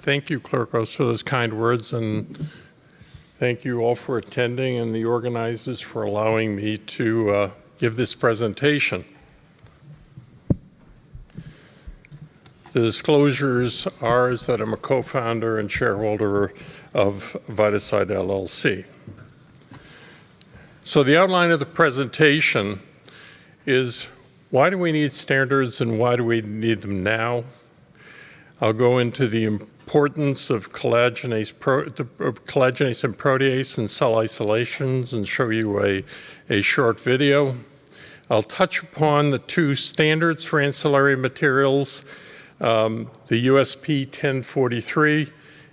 Thank you, Clerkos, for those kind words, and thank you all for attending and the organizers for allowing me to give this presentation. The disclosures are that I'm a co-founder and shareholder of VitaCyte LLC. So the outline of the presentation is why do we need standards and why do we need them now? I'll go into the importance of collagenase and protease and cell isolations and show you a short video. I'll touch upon the two standards for ancillary materials, the USP 1043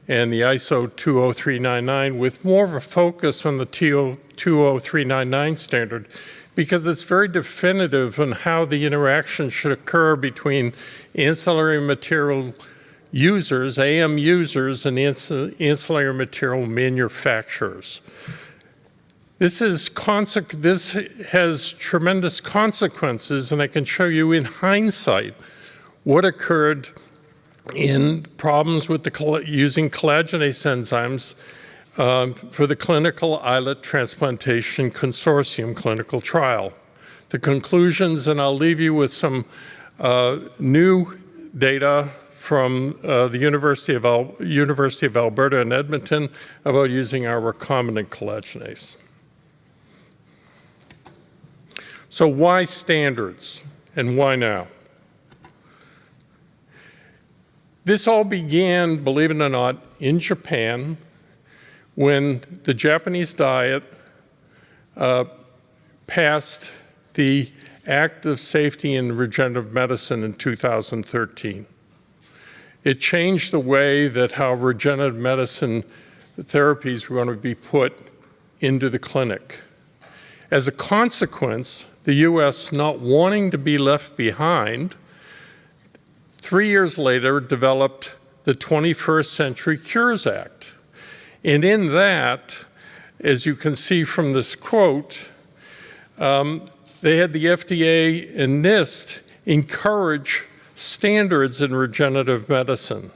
and the ISO 20399, with more of a focus on the 20399 standard, because it's very definitive on how the interaction should occur between ancillary material users, AM users, and ancillary material manufacturers. This has tremendous consequences, and I can show you in hindsight what occurred in problems with using collagenase enzymes for the clinical Islet Transplantation Consortium clinical trial. The conclusions, and I'll leave you with some new data from the University of Alberta in Edmonton about using our recombinant collagenase. So why standards and why now? This all began, believe it or not, in Japan when the Japanese diet passed the Act of Safety in Regenerative Medicine in 2013. It changed the way that how regenerative medicine therapies were going to be put into the clinic. As a consequence, the US, not wanting to be left behind, 3 years later developed the 21st Century Cures Act. And in that, as you can see from this quote, they had the FDA and NIST encourage standards in regenerative medicine.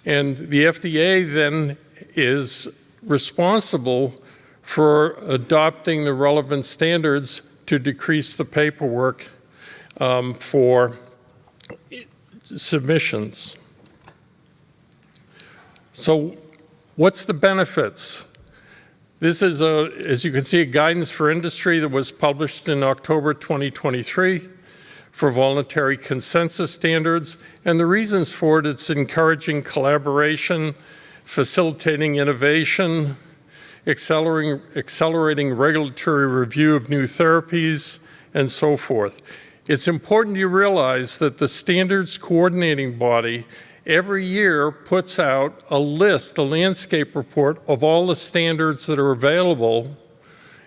And the FDA then is responsible for adopting the relevant standards to decrease the paperwork for submissions. So what's the benefits? This is, as you can see, a guidance for industry that was published in October 2023 for voluntary consensus standards. And the reasons for it, it's encouraging collaboration, facilitating innovation, accelerating regulatory review of new therapies, and so forth. It's important you realize that the standards coordinating body every year puts out a list, a landscape report of all the standards that are available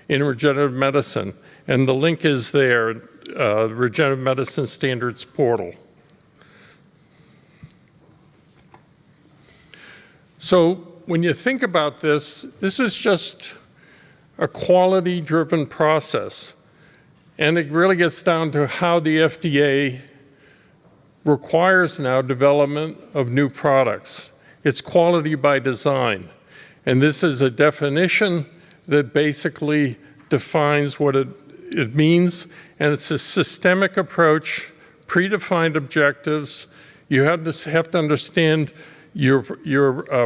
in regenerative medicine. And the link is there, Regenerative Medicine Standards Portal. So when you think about this, this is just a quality-driven process. And it really gets down to how the FDA requires now development of new products. It's quality by design. And this is a definition that basically defines what it means. And it's a systemic approach, predefined objectives. You have to understand your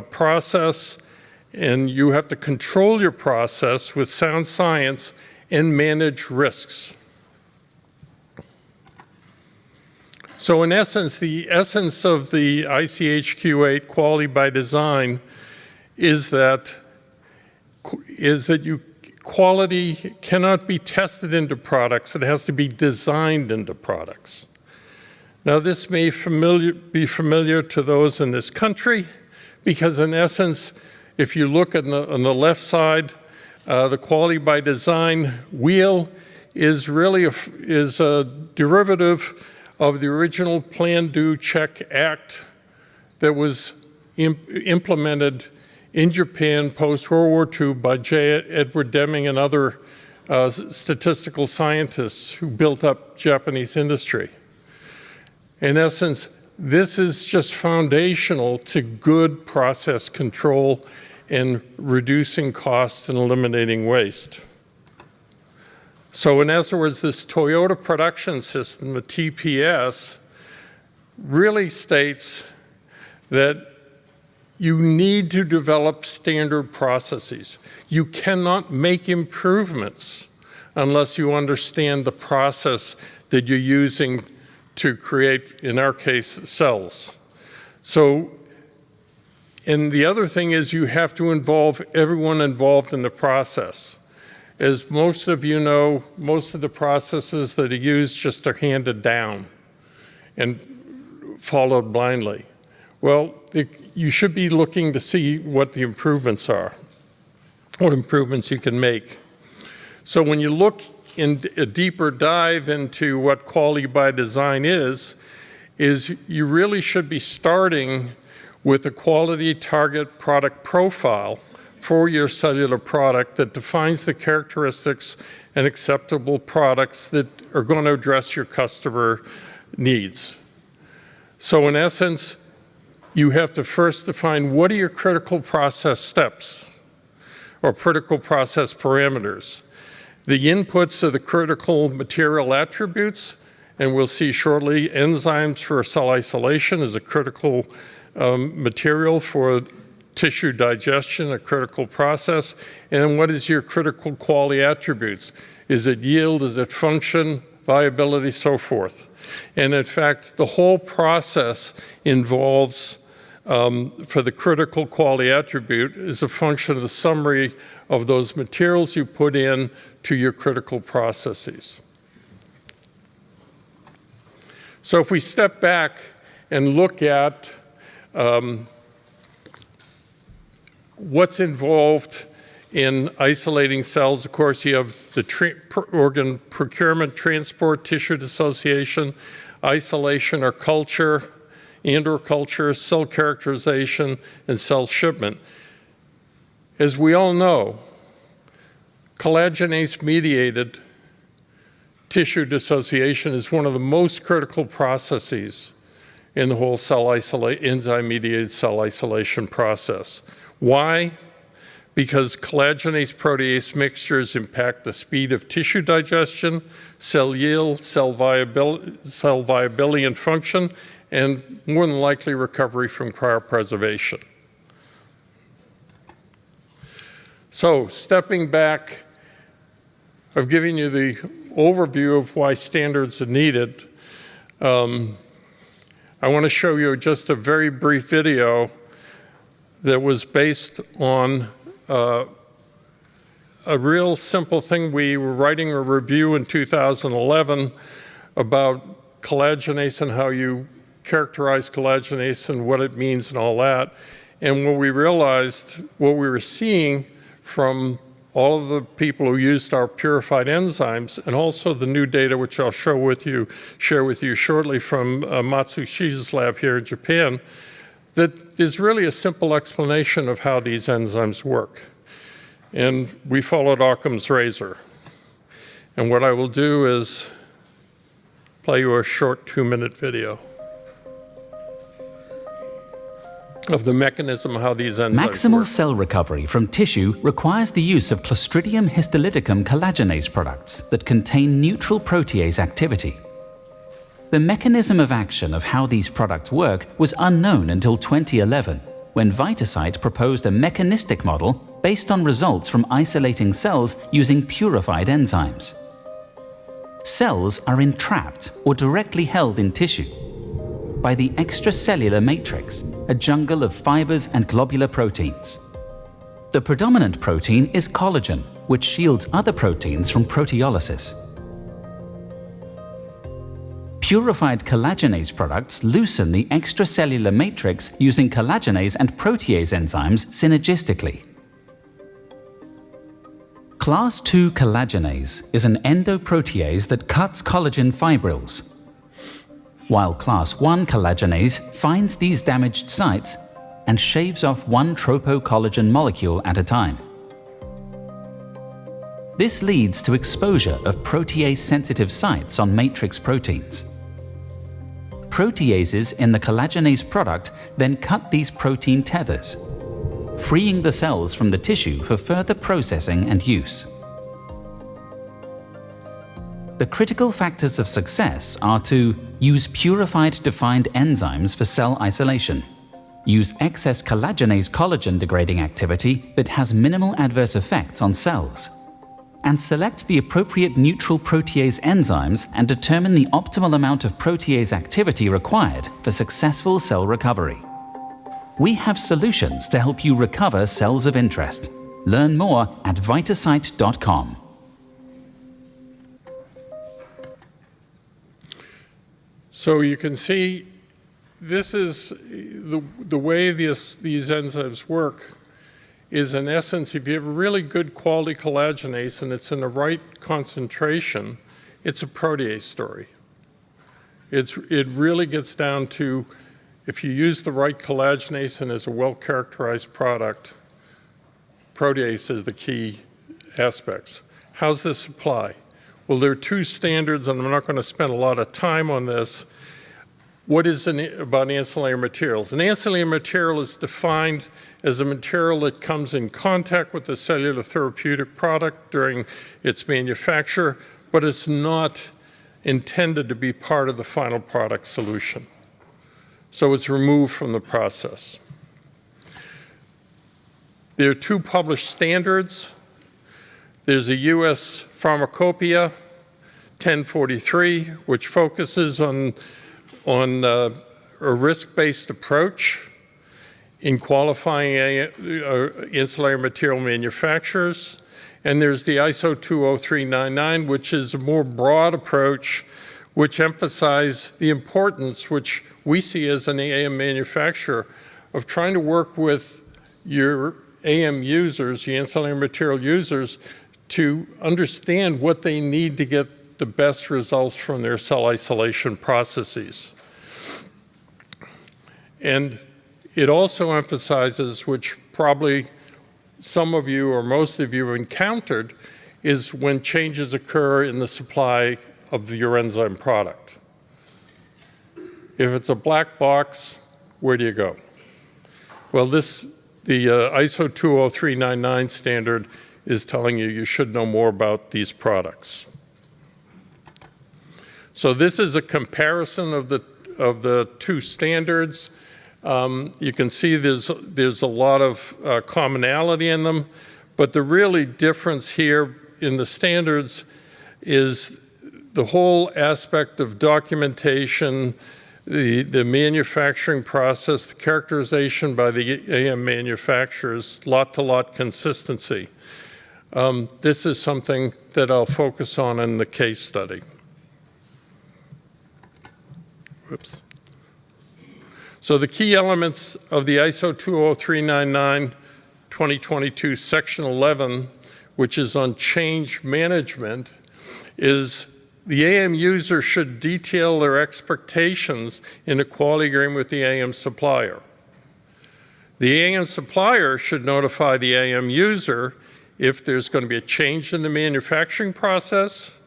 process, and you have to control your process with sound science and manage risks. So in essence, the essence of the ICH-Q8 quality by design is that quality cannot be tested into products, it has to be designed into products. Now this may be familiar to those in this country, because in essence, if you look on the left side, the quality by design wheel is really a derivative of the original Plan, Do, Check Act that was implemented in Japan post-World War II by J. Edward Deming and other statistical scientists who built up Japanese industry. In essence, this is just foundational to good process control and reducing costs and eliminating waste. So in other words, this Toyota production system, the TPS, really states that you need to develop standard processes. You cannot make improvements unless you understand the process that you're using to create, in our case, cells. So, and the other thing is you have to involve everyone involved in the process. As most of you know, most of the processes that are used just are handed down and followed blindly. Well, you should be looking to see what the improvements are, what improvements you can make. So when you look in a deeper dive into what quality by design is you really should be starting with a quality target product profile for your cellular product that defines the characteristics and acceptable products that are going to address your customer needs. So in essence, you have to first define what are your critical process steps or critical process parameters. The inputs are the critical material attributes, and we'll see shortly enzymes for cell isolation is a critical material for tissue digestion, a critical process. And what is your critical quality attributes? Is it yield, is it function, viability, so forth. And in fact, the whole process involves, for the critical quality attribute, is a function of the summary of those materials you put in to your critical processes. So if we step back and look at what's involved in isolating cells, of course, you have the organ procurement, transport, tissue dissociation, isolation or culture, and/or culture, cell characterization, and cell shipment. As we all know, collagenase-mediated tissue dissociation is one of the most critical processes in the whole enzyme-mediated cell isolation process. Why? Because collagenase protease mixtures impact the speed of tissue digestion, cell yield, cell viability and function, and more than likely recovery from cryopreservation. So stepping back, I've given you the overview of why standards are needed. I want to show you just a very brief video that was based on a real simple thing. We were writing a review in 2011 about collagenase and how you characterize collagenase and what it means and all that. And when we realized what we were seeing from all of the people who used our purified enzymes, and also the new data which I'll share with you shortly from Matsushi's lab here in Japan, that there's really a simple explanation of how these enzymes work. And we followed Occam's razor. And what I will do is play you a short 2-minute video of the mechanism of how these enzymes Maximal work. cell recovery from tissue requires the use of Clostridium histolyticum collagenase products that contain neutral protease activity. The mechanism of action of how these products work was unknown until 2011, when VitaCyte proposed a mechanistic model based on results from isolating cells using purified enzymes. Cells are entrapped or directly held in tissue by the extracellular matrix, a jungle of fibers and globular proteins. The predominant protein is collagen, which shields other proteins from proteolysis. Purified collagenase products loosen the extracellular matrix using collagenase and protease enzymes synergistically. Class II collagenase is an endoprotease that cuts collagen fibrils, while Class I collagenase finds these damaged sites and shaves off one tropocollagen molecule at a time. This leads to exposure of protease-sensitive sites on matrix proteins. proteases in the collagenase product then cut these protein tethers, freeing the cells from the tissue for further processing and use. The critical factors of success are to use purified defined enzymes for cell isolation, use excess collagenase collagen degrading activity that has minimal adverse effects on cells, and select the appropriate neutral protease enzymes and determine the optimal amount of protease activity required for successful cell recovery. We have solutions to help you recover cells of interest. Learn more at VitaCyte.com. So you can see this is the way these enzymes work is, in essence, if you have a really good quality collagenase and it's in the right concentration, it's a protease story. It really gets down to, if you use the right collagenase and is a well-characterized product, protease is the key aspects. How's this apply? Well, there are two standards, and I'm not going to spend a lot of time on this. What is about ancillary materials? An ancillary material is defined as a material that comes in contact with the cellular therapeutic product during its manufacture, but it's not intended to be part of the final product solution. So it's removed from the process. There are two published standards. There's a US Pharmacopeia 1043, which focuses on a risk-based approach in qualifying ancillary material manufacturers. And there's the ISO 20399, which is a more broad approach, which emphasizes the importance, which we see as an AM manufacturer, of trying to work with your AM users, your ancillary material users, to understand what they need to get the best results from their cell isolation processes. And it also emphasizes, which probably some of you or most of you encountered, is when changes occur in the supply of your enzyme product. If it's a black box, where do you go? Well, the ISO 20399 standard is telling you should know more about these products. So this is a comparison of the two standards. You can see there's a lot of commonality in them, but the really difference here in the standards is the whole aspect of documentation, the manufacturing process, the characterization by the AM manufacturers, lot-to-lot consistency. This is something that I'll focus on in the case study. Whoops. So the key elements of the ISO 20399 2022 Section 11, which is on change management, is the AM user should detail their expectations in a quality agreement with the AM supplier. The AM supplier should notify the AM user if there's going to be a change in the manufacturing process,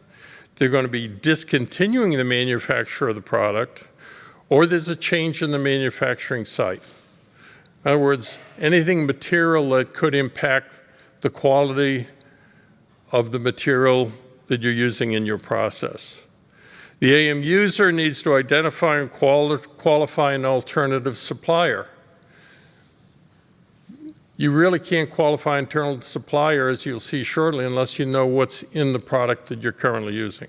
they're going to be discontinuing the manufacture of the product, or there's a change in the manufacturing site. In other words, anything material that could impact the quality of the material that you're using in your process. The AM user needs to identify and qualify an alternative supplier. You really can't qualify an internal supplier, as you'll see shortly, unless you know what's in the product that you're currently using.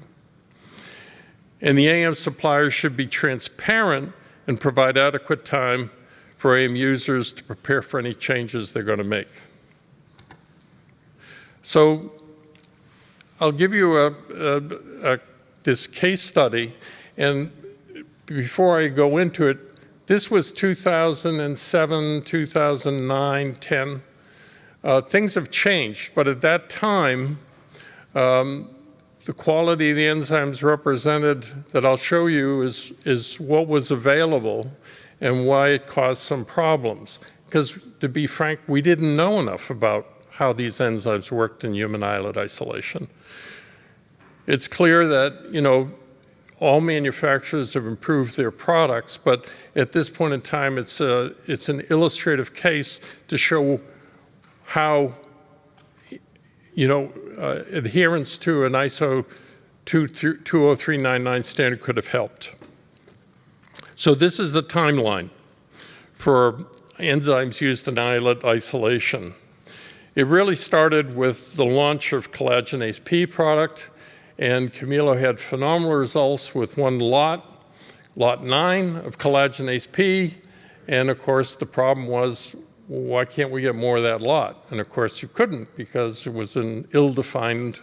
And the AM suppliers should be transparent and provide adequate time for AM users to prepare for any changes they're going to make. So I'll give you this case study, and before I go into it, this was 2007, 2009, 10. Things have changed, but at that time, the quality of the enzymes represented that I'll show you is what was available and why it caused some problems. Because to be frank, we didn't know enough about how these enzymes worked in human islet isolation. It's clear that, all manufacturers have improved their products, but at this point in time, it's an illustrative case to show how, adherence to an ISO 20399 standard could have helped. So this is the timeline for enzymes used in islet isolation. It really started with the launch of collagenase P product, and Camilo had phenomenal results with one lot 9 of collagenase P, and of course the problem was, why can't we get more of that lot? And of course you couldn't, because it was an ill-defined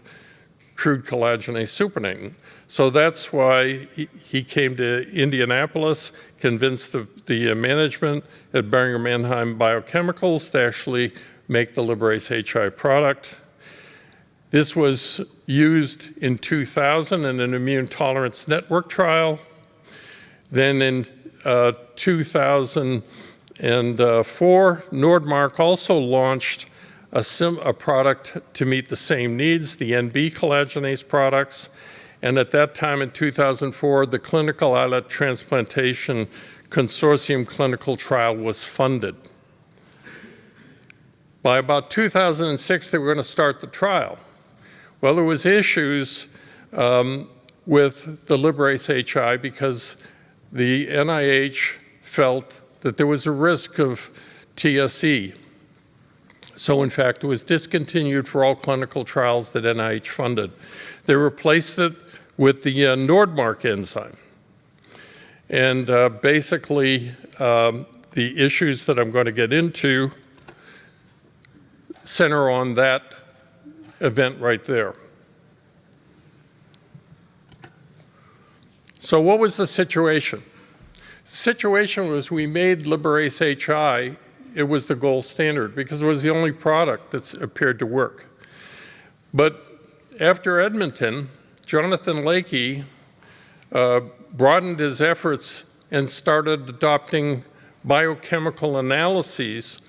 crude collagenase supernatant. So that's why he came to Indianapolis, convinced the management at Boehringer Ingelheim Biochemicals to actually make the Liberase HI product. This was used in 2000 in an immune tolerance network trial. Then in 2004, Nordmark also launched a product to meet the same needs, the NB collagenase products. And at that time in 2004, the clinical islet transplantation consortium clinical trial was funded. By about 2006, they were going to start the trial. Well, there was issues with the Liberase HI because the NIH felt that there was a risk of TSE. So in fact, it was discontinued for all clinical trials that NIH funded. They replaced it with the Nordmark enzyme. And basically, the issues that I'm going to get into center on that event right there. So what was the situation? The situation was we made Liberase HI, it was the gold standard because it was the only product that appeared to work. But after Edmonton, Jonathan Lakey broadened his efforts and started adopting biochemical analyses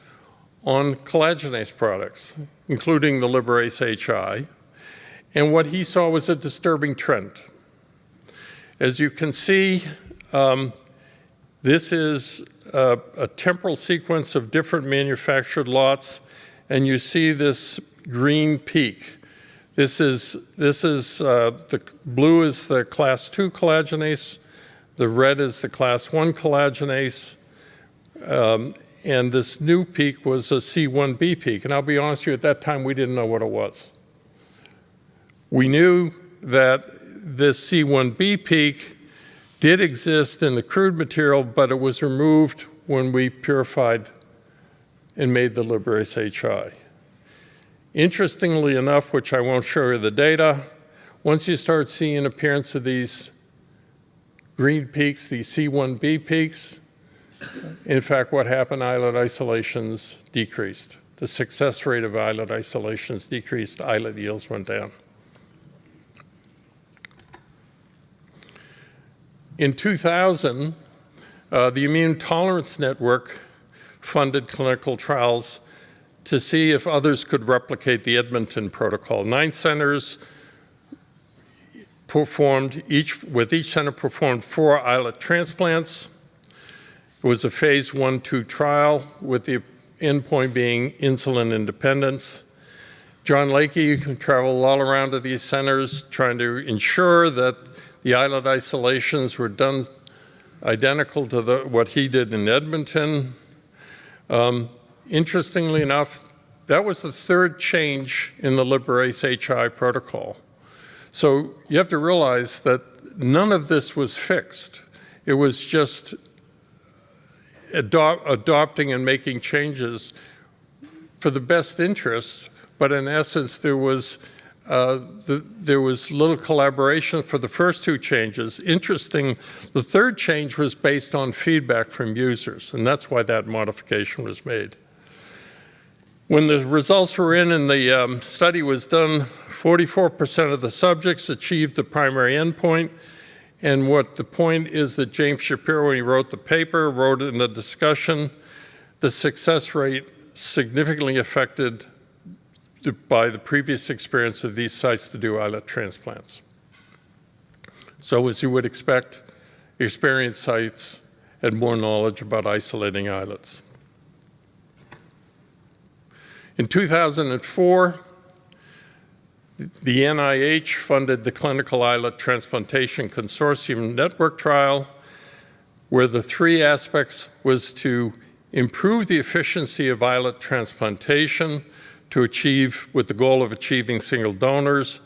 on collagenase products, including the Liberase HI. And what he saw was a disturbing trend. As you can see, this is a temporal sequence of different manufactured lots, and you see this green peak. This is the blue is the class 2 collagenase, the red is the class 1 collagenase, and this new peak was a C1b peak. And I'll be honest with you, at that time we didn't know what it was. We knew that this C1b peak did exist in the crude material, but it was removed when we purified and made the Liberase HI. Interestingly enough, which I won't show you the data, once you start seeing appearance of these green peaks, these C1b peaks, in fact, what happened, islet isolations decreased. The success rate of islet isolations decreased, islet yields went down. In 2000, the Immune Tolerance Network funded clinical trials to see if others could replicate the Edmonton protocol. 9 centers performed, each center performed 4 islet transplants. It was a phase 1-2 trial with the endpoint being insulin independence. John Lakey traveled all around to these centers trying to ensure that the islet isolations were done identical to what he did in Edmonton. Interestingly enough, that was the 3rd change in the Liberase HI protocol. So you have to realize that none of this was fixed. It was just adopting and making changes for the best interest, but in essence there was little collaboration for the first 2 changes. Interesting, the 3rd change was based on feedback from users, and that's why that modification was made. When the results were in and the study was done, 44% of the subjects achieved the primary endpoint. And what the point is that James Shapiro, when he wrote the paper, wrote in the discussion, the success rate significantly affected by the previous experience of these sites to do islet transplants. So as you would expect, experienced sites had more knowledge about isolating islets. In 2004, the NIH funded the Clinical Islet Transplantation Consortium Network trial, where the three aspects was to improve the efficiency of islet transplantation to achieve, with the goal of achieving single donors,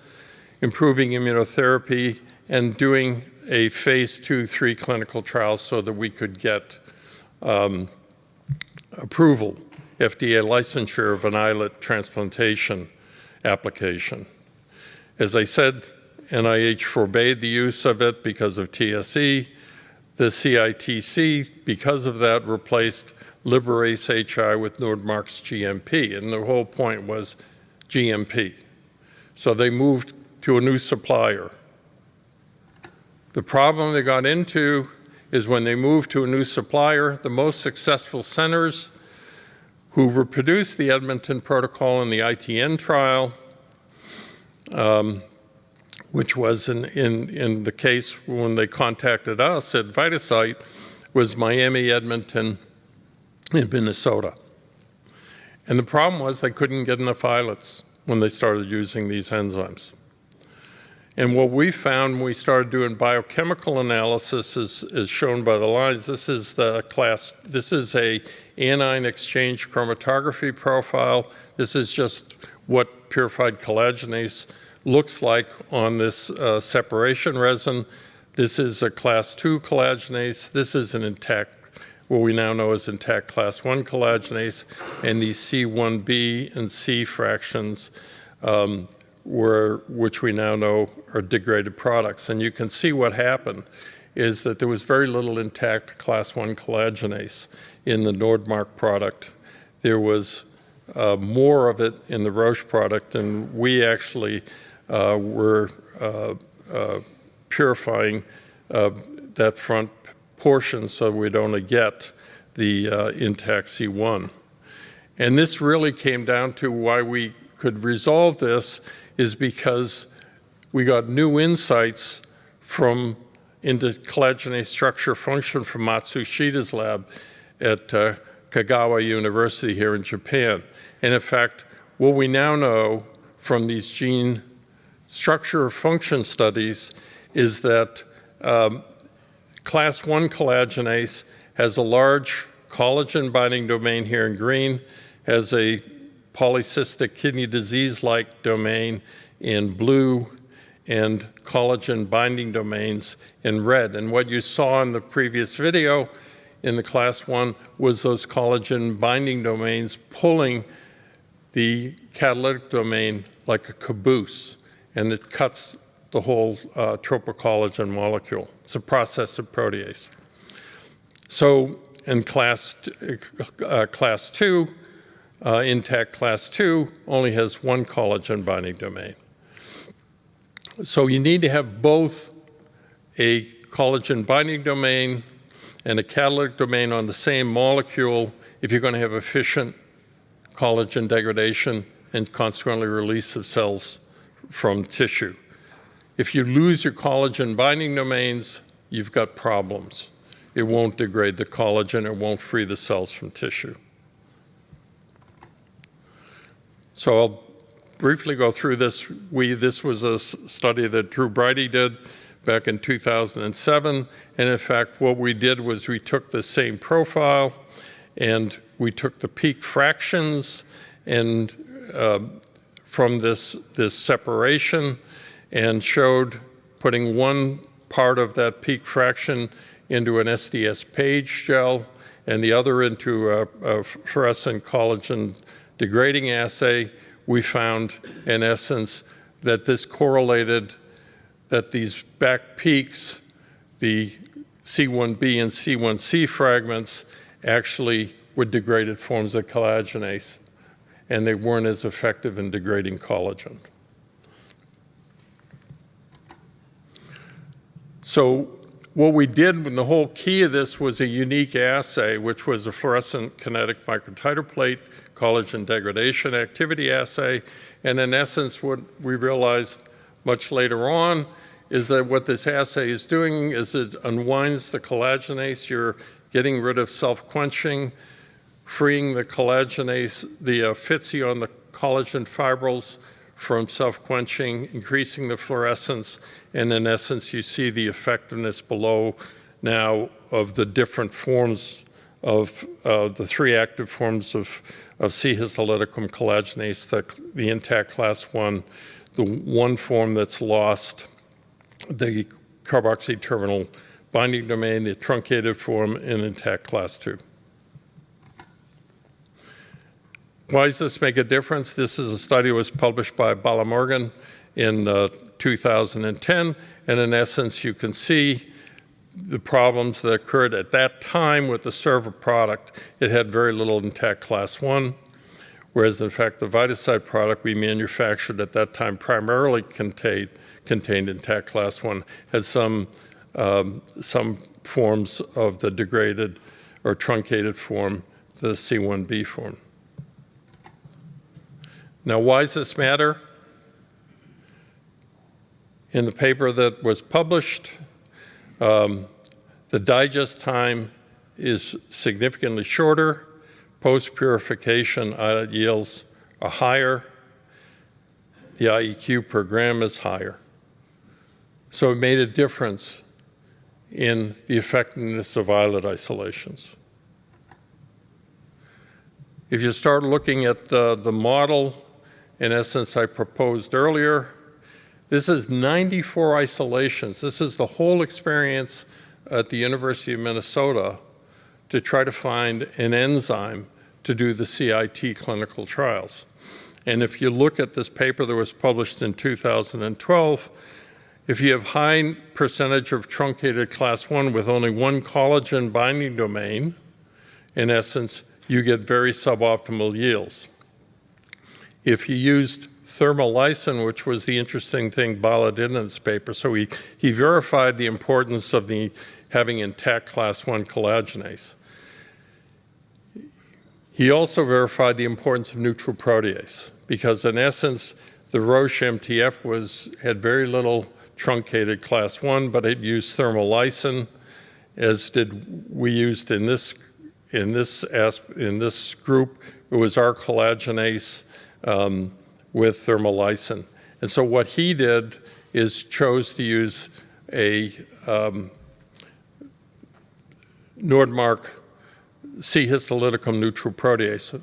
improving immunotherapy, and doing a phase 2-3 clinical trial so that we could get approval, FDA licensure of an islet transplantation application. As I said, NIH forbade the use of it because of TSE. The CITC, because of that, replaced Liberase HI with Nordmark's GMP, and the whole point was GMP. So they moved to a new supplier. The problem they got into is when they moved to a new supplier, the most successful centers who reproduced the Edmonton protocol in the ITN trial, which was in the case when they contacted us at VitaCyte, was Miami, Edmonton, and Minnesota. And the problem was they couldn't get enough islets when they started using these enzymes. And what we found when we started doing biochemical analysis is shown by the lines. This is a anion exchange chromatography profile. This is just what purified collagenase looks like on this separation resin. This is a class 2 collagenase. This is an intact, what we now know as intact class 1 collagenase. And these C1b and C fractions which we now know are degraded products. And you can see what happened is that there was very little intact class 1 collagenase in the Nordmark product. There was more of it in the Roche product, and we actually were purifying that front portion so we'd only get the intact C1. And this really came down to why we could resolve this is because we got new insights into collagenase structure function from Matsushida's lab at Kagawa University here in Japan. And in fact, what we now know from these gene structure function studies is that class 1 collagenase has a large collagen binding domain here in green, has a polycystic kidney disease-like domain in blue, and collagen binding domains in red. And what you saw in the previous video in the class 1 was those collagen binding domains pulling the catalytic domain like a caboose, and it cuts the whole tropocollagen molecule. It's a process of protease. So in class 2, intact class 2 only has one collagen binding domain. So you need to have both a collagen binding domain and a catalytic domain on the same molecule if you're going to have efficient collagen degradation and consequently release of cells from tissue. If you lose your collagen binding domains, you've got problems. It won't degrade the collagen, it won't free the cells from tissue. So I'll briefly go through this. This was a study that Drew Bridey did back in 2007. And in fact, what we did was we took the same profile and we took the peak fractions and from this separation and showed putting one part of that peak fraction into an SDS page gel and the other into a fluorescent collagen degrading assay. We found, in essence, that this correlated, that these back peaks, the C1b and C1c fragments, actually were degraded forms of collagenase, and they weren't as effective in degrading collagen. So what we did, and the whole key of this was a unique assay, which was a fluorescent kinetic microtiter plate collagen degradation activity assay. And in essence, what we realized much later on is that what this assay is doing is it unwinds the collagenase. You're getting rid of self-quenching, freeing the collagenase, the FITC on the collagen fibrils from self-quenching, increasing the fluorescence, and in essence, you see the effectiveness below now of the different forms of the 3 active forms of C. histolyticum collagenase, the intact class 1, the 1 form that's lost, the carboxy terminal binding domain, the truncated form, and intact class 2. Why does this make a difference? This is a study that was published by Balamorgan in 2010, and in essence, you can see the problems that occurred at that time with the server product. It had very little intact class 1, whereas in fact the VitaCyte product we manufactured at that time primarily contained intact class 1, had some forms of the degraded or truncated form, the C1b form. Now, why does this matter? In the paper that was published, the digest time is significantly shorter. Post-purification islet yields are higher. The IEQ per gram is higher. So it made a difference in the effectiveness of islet isolations. If you start looking at the model, in essence, I proposed earlier, this is 94 isolations. This is the whole experience at the University of Minnesota to try to find an enzyme to do the CIT clinical trials. And if you look at this paper that was published in 2012, if you have high percentage of truncated class 1 with only 1 collagen binding domain, in essence, you get very suboptimal yields. If you used thermolysin, which was the interesting thing Bala did in this paper, so he verified the importance of having intact class 1 collagenase. He also verified the importance of neutral protease, because in essence, the Roche MTF had very little truncated class 1, but it used thermolysin, as did we used in this group. It was our collagenase with thermolysin. And so what he did is chose to use a Nordmark C. histolyticum neutral protease,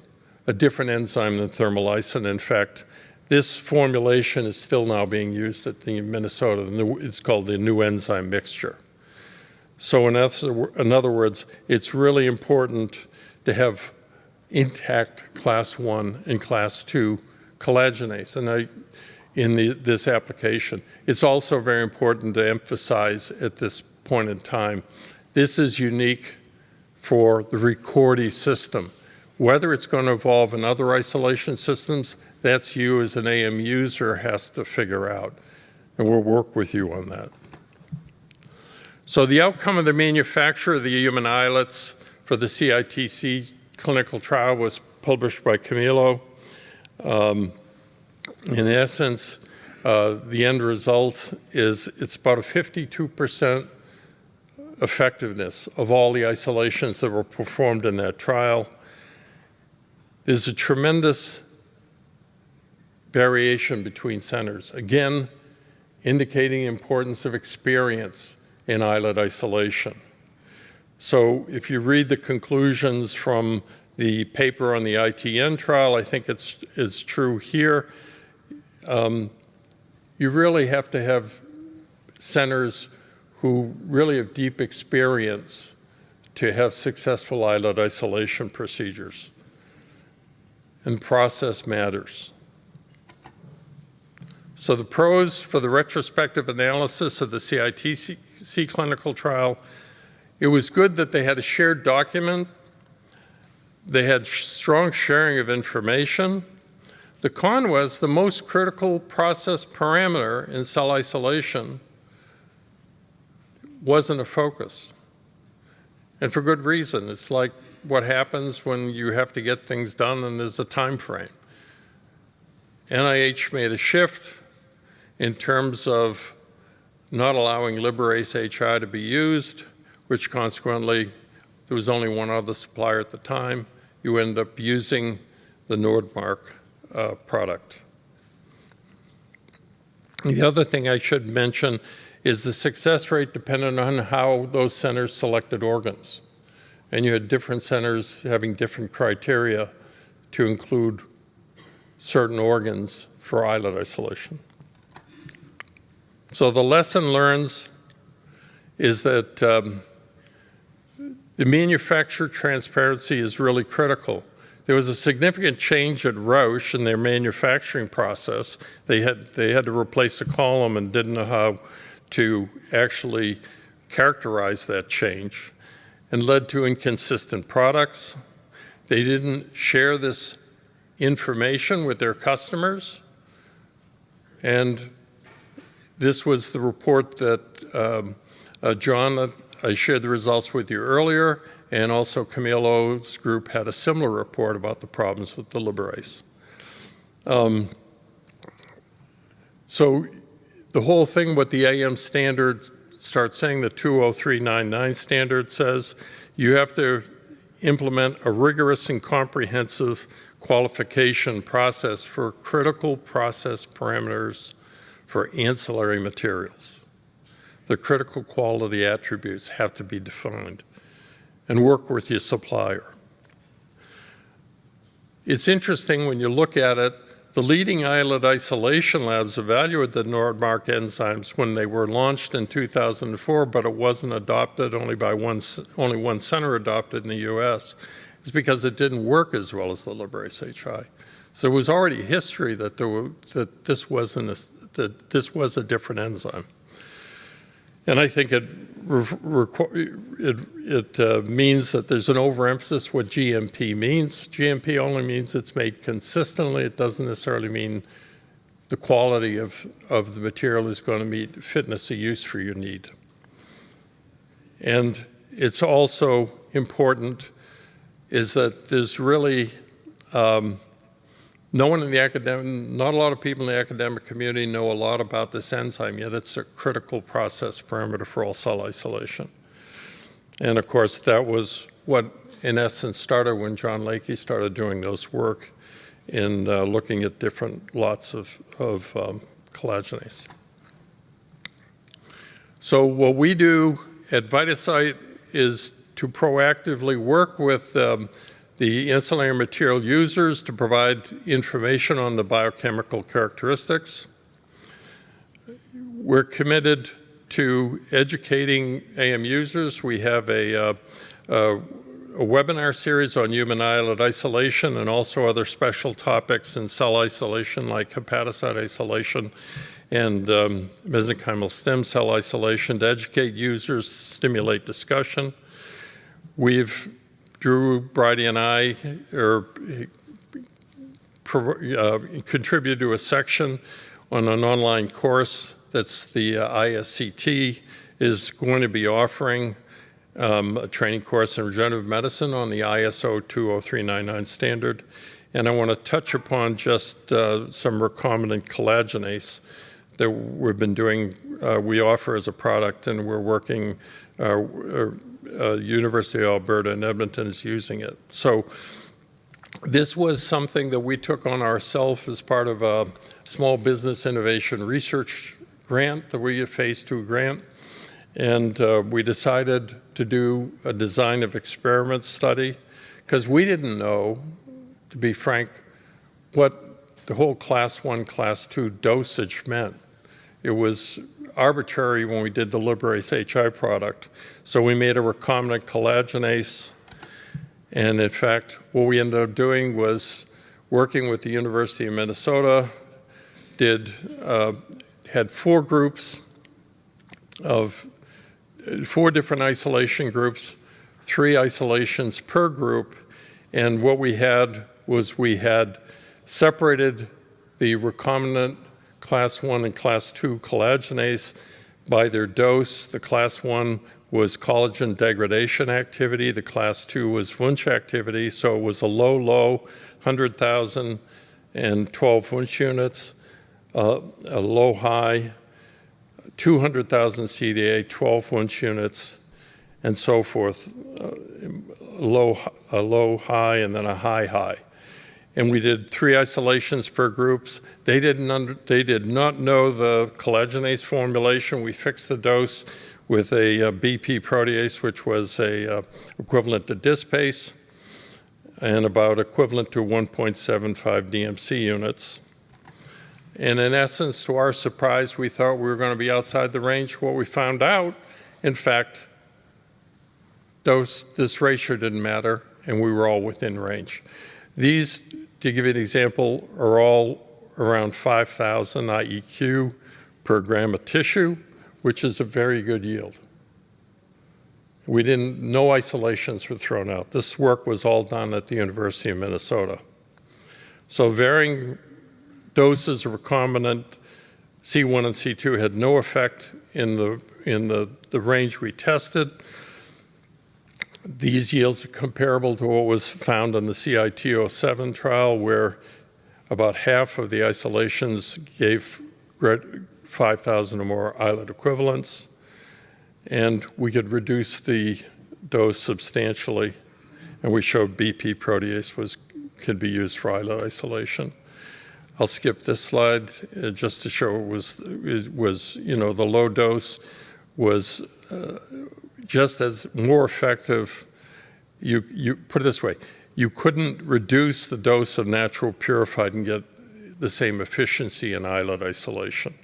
a different enzyme than thermolysin. In fact, this formulation is still now being used at the Minnesota. It's called the new enzyme mixture. So in other words, it's really important to have intact class 1 and class 2 collagenase this application. It's also very important to emphasize at this point in time, this is unique for the Ricordi system. Whether it's going to evolve in other isolation systems, that's you as an AM user has to figure out, and we'll work with you on that. So the outcome of the manufacture of the human islets for the CITC clinical trial was published by Camilo. In essence, the end result is it's about a 52% effectiveness of all the isolations that were performed in that trial. There's a tremendous variation between centers, again, indicating the importance of experience in islet isolation. So if you read the conclusions from the paper on the ITN trial, I think it's true here. You really have to have centers who really have deep experience to have successful islet isolation procedures. And process matters. So the pros for the retrospective analysis of the CITC clinical trial, it was good that they had a shared document. They had strong sharing of information. The con was the most critical process parameter in cell isolation wasn't a focus. And for good reason. It's like what happens when you have to get things done and there's a time frame. NIH made a shift in terms of not allowing liberase HI to be used, which consequently, there was only one other supplier at the time. You end up using the Nordmark product. The other thing I should mention is the success rate depended on how those centers selected organs. And you had different centers having different criteria to include certain organs for islet isolation. So the lesson learned is that the manufacturer transparency is really critical. There was a significant change at Roche in their manufacturing process. They had to replace a column and didn't know how to actually characterize that change, and led to inconsistent products. They didn't share this information with their customers, and this was the report that John, I shared the results with you earlier, and also Camilo's group had a similar report about the problems with the liberase. So the whole thing, what the AM standard starts saying, the 20399 standard says, you have to implement a rigorous and comprehensive qualification process for critical process parameters for ancillary materials. The critical quality attributes have to be defined, and work with your supplier. It's interesting when you look at it, the leading islet isolation labs evaluated the Nordmark enzymes when they were launched in 2004, but it wasn't adopted, only one center adopted in the US. It's because it didn't work as well as the liberase HI. So it was already history that, this was a different enzyme. And I think it means that there's an overemphasis what GMP means. GMP only means it's made consistently. It doesn't necessarily mean the quality of the material is going to meet fitness of use for your need. And it's also important is that there's really no one in the not a lot of people in the academic community know a lot about this enzyme, yet it's a critical process parameter for all cell isolation. And of course, that was what, in essence, started when John Lakey started doing those work in looking at different lots of collagenase. So what we do at VitaCyte is to proactively work with the ancillary material users to provide information on the biochemical characteristics. We're committed to educating AM users. We have a webinar series on human islet isolation and also other special topics in cell isolation like hepatocyte isolation and mesenchymal stem cell isolation to educate users, stimulate discussion. Drew, Bridie, and I contributed to a section on an online course that's the ISCT is going to be offering a training course in regenerative medicine on the ISO 20399 standard. And I want to touch upon just some recombinant collagenase that we've been doing, we offer as a product, and we're working University of Alberta in Edmonton is using it. So this was something that we took on ourselves as part of a small business innovation research grant, the we Phase 2 grant. And we decided to do a design of experiment study because we didn't know, to be frank, what the whole class 1, class 2 dosage meant. It was arbitrary when we did the liberase HI product. So we made a recombinant collagenase, and in fact, what we ended up doing was working with the University of Minnesota, had 4 groups of 4 different isolation groups, 3 isolations per group, and what we had was we had separated the recombinant class 1 and class 2 collagenase by their dose. The class 1 was collagen degradation activity. The class 2 was Wunsch activity. So it was a low, 100,000 and 12 Wunsch units, a low, high, 200,000 CDA, 12 Wunsch units, and so forth, a low high and then a high high. And we did 3 isolations per groups. They did not know the collagenase formulation. We fixed the dose with a BP protease, which was equivalent to dispase, and about equivalent to 1.75 DMC units. And in essence, to our surprise, we thought we were going to be outside the range. What we found out, in fact, this ratio didn't matter, and we were all within range. These, to give you an example, are all around 5,000 IEQ per gram of tissue, which is a very good yield. No isolations were thrown out. This work was all done at the University of Minnesota. So varying doses of recombinant C1 and C2 had no effect in the range we tested. These yields are comparable to what was found in the CIT-07 trial, where about half of the isolations gave 5,000 or more islet equivalents, and we could reduce the dose substantially, and we showed BP protease could be used for islet isolation. I'll skip this slide just to show the low dose was just as more effective. You put it this way, you couldn't reduce the dose of natural purified and get the same efficiency in islet isolation.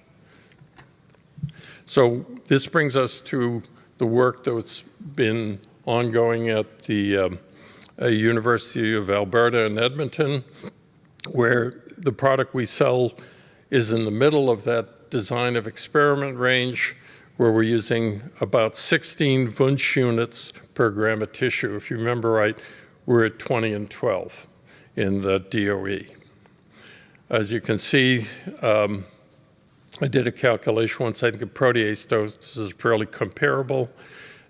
So this brings us to the work that's been ongoing at the University of Alberta in Edmonton, where the product we sell is in the middle of that design of experiment range, where we're using about 16 Wunsch units per gram of tissue. If you remember right, we're at 20 and 12 in the DOE. As you can see, I did a calculation once. I think the protease dose is fairly comparable.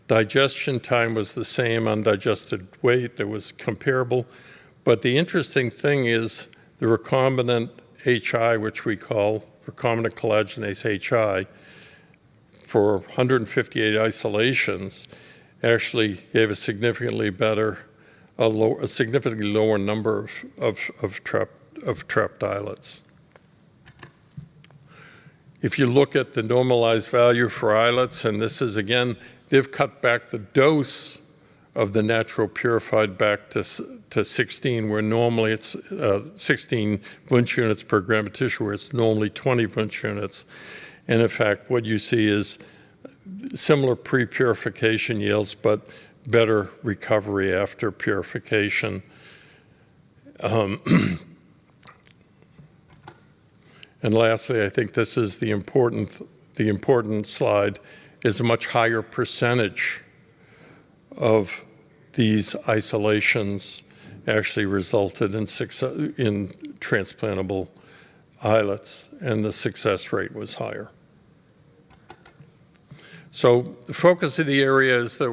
Digestion time was the same. Undigested weight, that was comparable. But the interesting thing is the recombinant HI, which we call recombinant collagenase HI, for 158 isolations, actually gave a significantly lower number of trapped islets. If you look at the normalized value for islets, and this is again, they've cut back the dose of the natural purified back to 16, where normally it's 16 Wunsch units per gram of tissue, where it's normally 20 Wunsch units. And in fact, what you see is similar pre-purification yields, but better recovery after purification. And lastly, I think this is the important slide, is a much higher percentage of these isolations actually resulted in transplantable islets, and the success rate was higher. So the focus of the area is that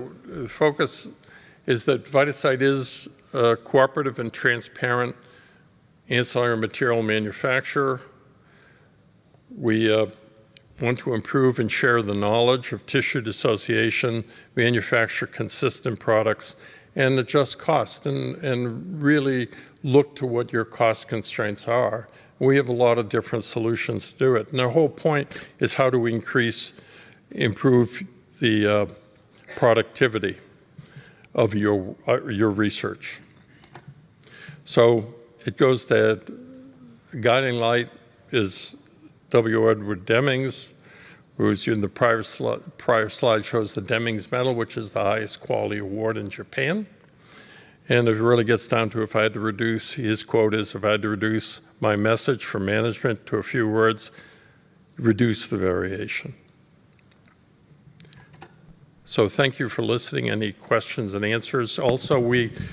VitaCyte is a cooperative and transparent ancillary material manufacturer. We want to improve and share the knowledge of tissue dissociation, manufacture consistent products, and adjust cost, and really look to what your cost constraints are. We have a lot of different solutions to do it. And the whole point is, how do we improve the productivity of your research? So it goes to, guiding light is W. Edward Demings, who's in the prior slide shows the Demings Medal, which is the highest quality award in Japan. And it really gets down to, if I had to reduce, his quote is, if I had to reduce my message from management to a few words, reduce the variation. So thank you for listening. Any questions and answers? Also,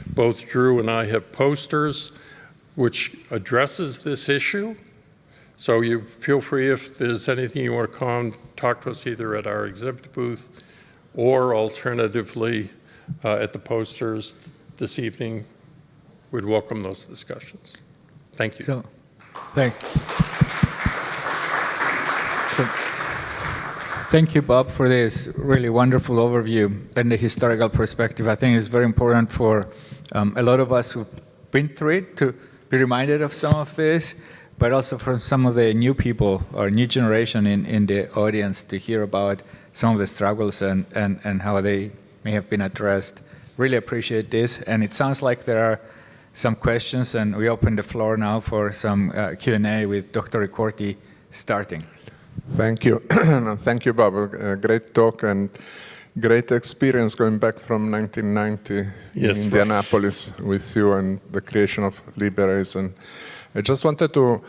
both Drew and I have posters which addresses this issue. So you feel free, if there's anything you want to come talk to us either at our exhibit booth or alternatively at the posters this evening. We'd welcome those discussions. Thank you. So Thank you, Bob, for this really wonderful overview and the historical perspective. I think it's very important for a lot of us who've been through it to be reminded of some of this, but also for some of the new people or new generation in the audience to hear about some of the struggles and how they may have been addressed. Really appreciate this. And it sounds like there are some questions, and we open the floor now for some Q&A with Dr. Ricordi starting. Thank you. Thank you, Bob. A great talk and great experience going back from 1990 in Indianapolis with you and the creation of Liberase. And I just wanted to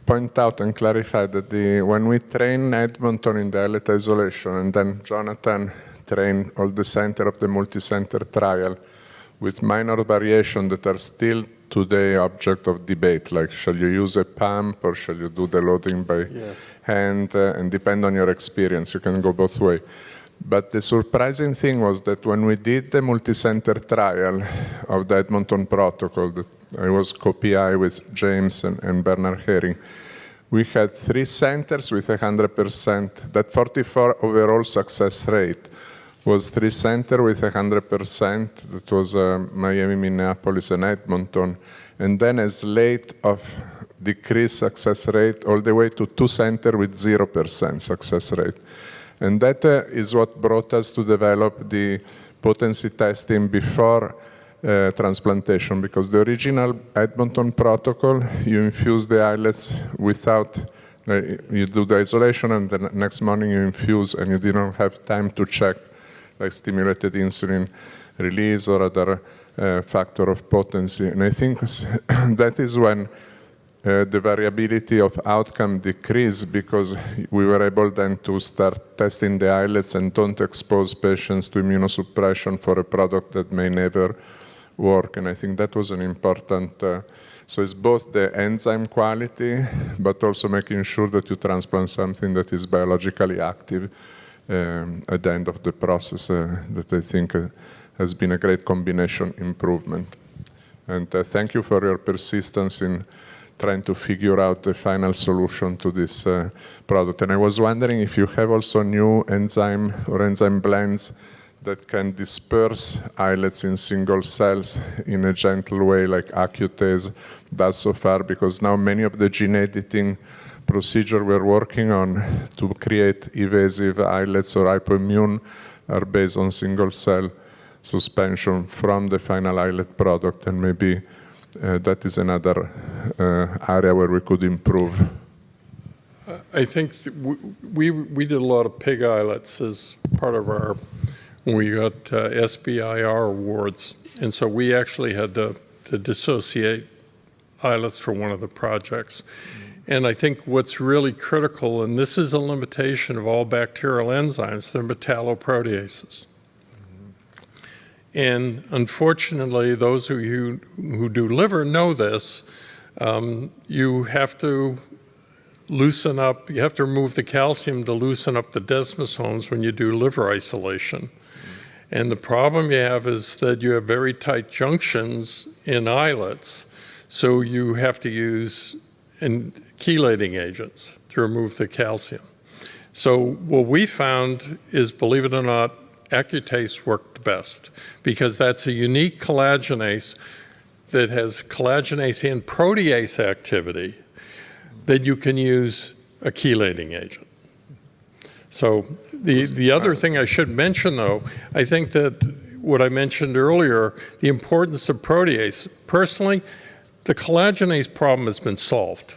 point out and clarify that when we train Edmonton in the islet isolation, and then Jonathan trained all the center of the multi-center trial with minor variation that are still today object of debate, like shall you use a pump or shall you do the loading by hand, and depend on your experience, you can go both ways. But the surprising thing was that when we did the multi-center trial of the Edmonton protocol, that I was co-PI with James and Bernard Herring, we had 3 centers with 100%. That 44 overall success rate was 3 centers with 100%. That was Miami, Minneapolis, and Edmonton. And then a slate of decreased success rate all the way to 2 centers with 0% success rate. And that is what brought us to develop the potency testing before transplantation, because the original Edmonton protocol, you infuse the islets without, you do the isolation and the next morning you infuse, and you didn't have time to check like stimulated insulin release or other factor of potency. And I think that is when the variability of outcome decreased, because we were able then to start testing the islets and don't expose patients to immunosuppression for a product that may never work. And I think that was an important, so it's both the enzyme quality, but also making sure that you transplant something that is biologically active at the end of the process, that I think has been a great combination improvement. And thank you for your persistence in trying to figure out the final solution to this product. And I was wondering if you have also new enzyme or enzyme blends that can disperse islets in single cells in a gentle way, like Acutase does so far, because now many of the gene editing procedure we're working on to create evasive islets or hypoimmune are based on single cell suspension from the final islet product, and maybe that is another area where we could improve. I think we did a lot of pig islets as part of our, when we got SBIR awards, and so we actually had to dissociate islets for one of the projects. And I think what's really critical, and this is a limitation of all bacterial enzymes, they're metalloproteases. And unfortunately, those who do liver know this. You have to loosen up, you have to remove the calcium to loosen up the desmosomes when you do liver isolation. And the problem you have is that you have very tight junctions in islets, so you have to use chelating agents to remove the calcium. So what we found is, believe it or not, Acutase worked best, because that's a unique collagenase that has collagenase and protease activity that you can use a chelating agent. So the other thing I should mention, though, I think that what I mentioned earlier, the importance of protease. Personally, the collagenase problem has been solved.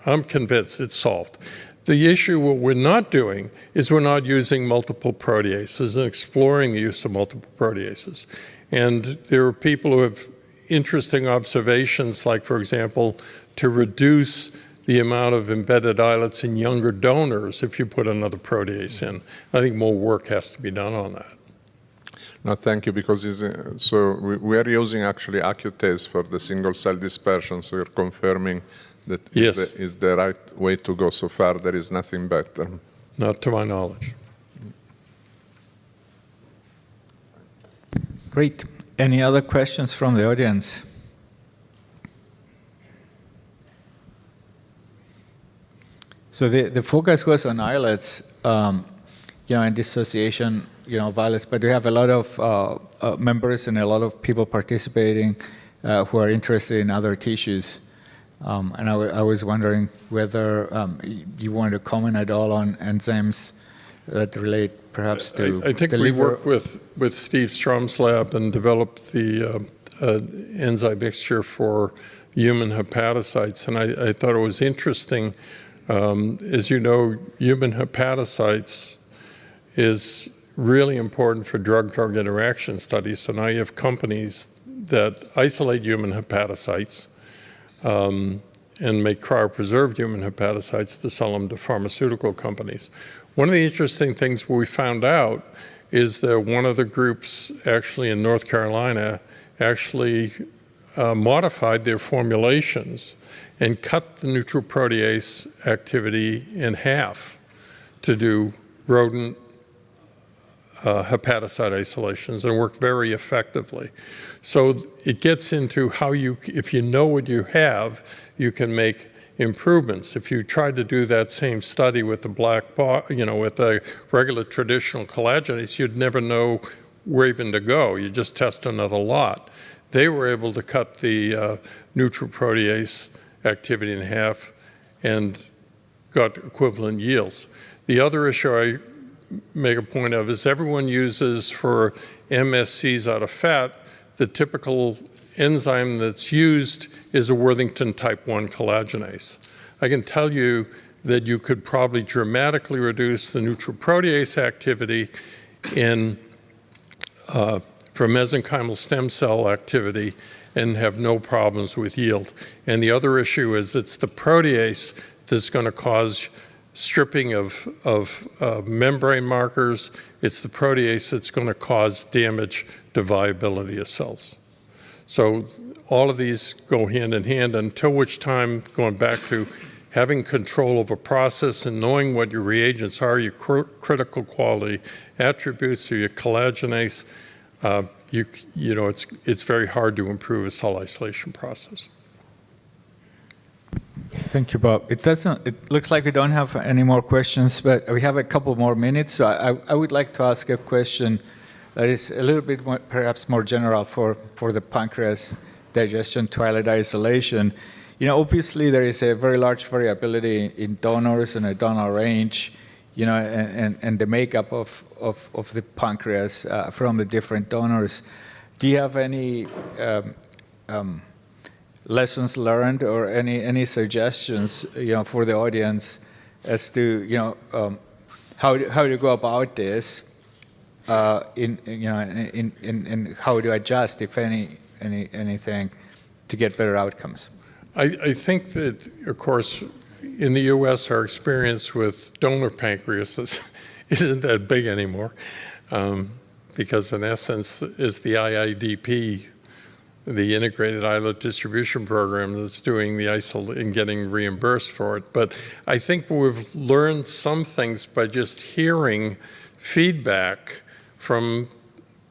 I'm convinced it's solved. The issue, what we're not doing, is we're not using multiple proteases and exploring the use of multiple proteases. And there are people who have interesting observations, like, for example, to reduce the amount of embedded islets in younger donors if you put another protease in. I think more work has to be done on that. No, thank you, because we are using actually Acutase for the single cell dispersion, so you're confirming that is the right way to go. So far, there is nothing better. Not to my knowledge. Great. Any other questions from the audience? So the focus was on islets, and dissociation, of islets, but we have a lot of members and a lot of people participating who are interested in other tissues. And I was wondering whether you wanted to comment at all on enzymes that relate perhaps to I think the we liver. worked with Steve Strom's lab and developed the enzyme mixture for human hepatocytes. And I thought it was interesting. As you know, human hepatocytes is really important for drug-drug interaction studies. So now you have companies that isolate human hepatocytes and make cryopreserved human hepatocytes to sell them to pharmaceutical companies. One of the interesting things we found out is that one of the groups actually in North Carolina actually modified their formulations and cut the neutral protease activity in half to do rodent hepatocyte isolations, and worked very effectively. So it gets into how if you know what you have, you can make improvements. If you tried to do that same study with the with a regular traditional collagenase, you'd never know where even to go. You just test another lot. They were able to cut the neutral protease activity in half and got equivalent yields. The other issue I make a point of is everyone uses for MSCs out of fat, the typical enzyme that's used is a Worthington type 1 collagenase. I can tell you that you could probably dramatically reduce the neutral protease activity for mesenchymal stem cell activity and have no problems with yield. And the other issue is it's the protease that's going to cause stripping of membrane markers. It's the protease that's going to cause damage to viability of cells. So all of these go hand in hand, until which time, going back to having control of a process and knowing what your reagents are, your critical quality attributes, or your collagenase, it's very hard to improve a cell isolation process. Thank you, Bob. It looks like we don't have any more questions, but we have a couple more minutes. So I would like to ask a question that is a little bit more, perhaps more general for the pancreas digestion to islet isolation. Obviously there is a very large variability in donors and a donor range, and the makeup of the pancreas from the different donors. Do you have any lessons learned or any suggestions, for the audience as to, how to go about this, in how to adjust, if anything, to get better outcomes? I think that, of course, in the US, our experience with donor pancreases isn't that big anymore, because in essence, it's the IIDP, the Integrated Islet Distribution Program, that's doing the isolate and getting reimbursed for it. But I think we've learned some things by just hearing feedback from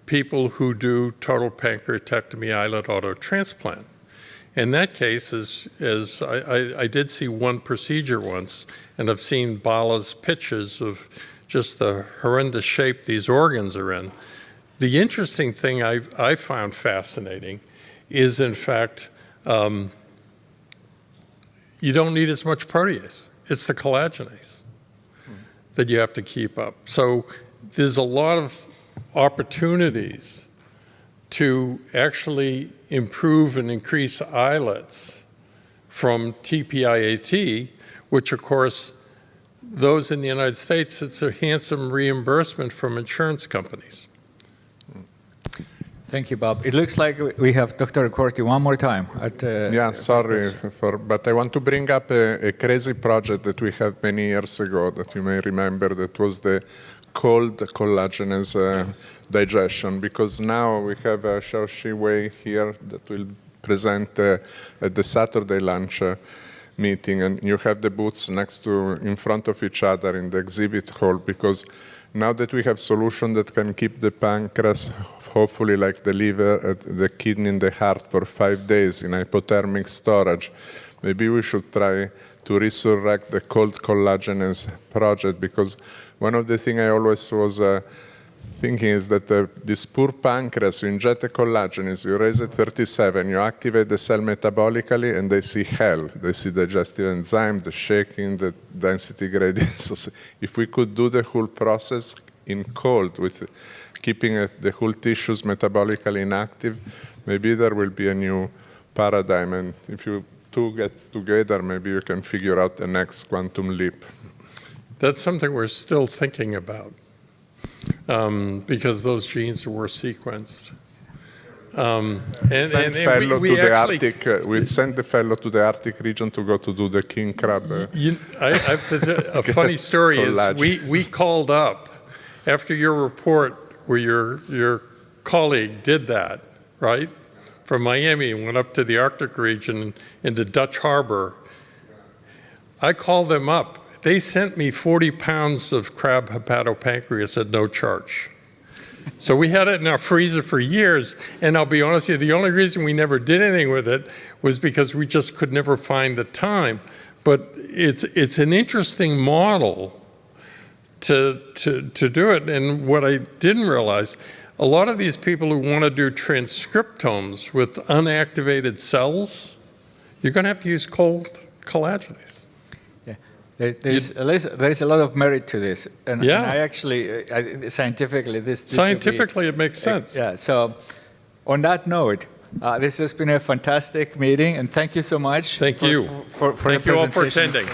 people who do total pancreatectomy islet auto-transplant. In that case, I did see one procedure once, and I've seen Bala's pictures of just the horrendous shape these organs are in. The interesting thing I found fascinating is, in fact, you don't need as much protease. It's the collagenase that you have to keep up. So there's a lot of opportunities to actually improve and increase islets from TPIAT, which of course, those in the United States, it's a handsome reimbursement from insurance companies. Thank you, Bob. It looks like we have Dr. McCarthy one more time. Yeah, sorry, but I want to bring up a crazy project that we had many years ago that you may remember, that was the cold collagenase digestion, because now we have Xiaoxi Wei here that will present at the Saturday lunch meeting, and you have the booths in front of each other in the exhibit hall, because Now that we have solution that can keep the pancreas, hopefully like the liver, the kidney, and the heart for 5 days in hypothermic storage, maybe we should try to resurrect the cold collagenase project, because one of the things I always was thinking is that this poor pancreas, you inject the collagenase, you raise it 37, you activate the cell metabolically, and they see hell. They see digestive enzyme, the shaking, the density gradient. So if we could do the whole process in cold with keeping the whole tissues metabolically inactive, maybe there will be a new paradigm. And if you two get together, maybe you can figure out the next quantum leap. That's something we're still thinking about, because those genes were sequenced. We sent the fellow to the Arctic region to go to do the king crab. A funny story is we called up after your report where your colleague did that, right? From Miami and went up to the Arctic region into Dutch Harbor. I called them up. They sent me 40 pounds of crab hepatopancreas at no charge. So we had it in our freezer for years, and I'll be honest with you, the only reason we never did anything with it was because we just could never find the time. But it's an interesting model to do it. And what I didn't realize, a lot of these people who want to do transcriptomes with unactivated cells, you're going to have to use cold collagenase. Yeah, there is a lot of merit to this, and I actually, scientifically, scientifically it makes sense. Yeah. So, on that note, this has been a fantastic meeting, and thank you so much. Thank you. For thank you all for attending.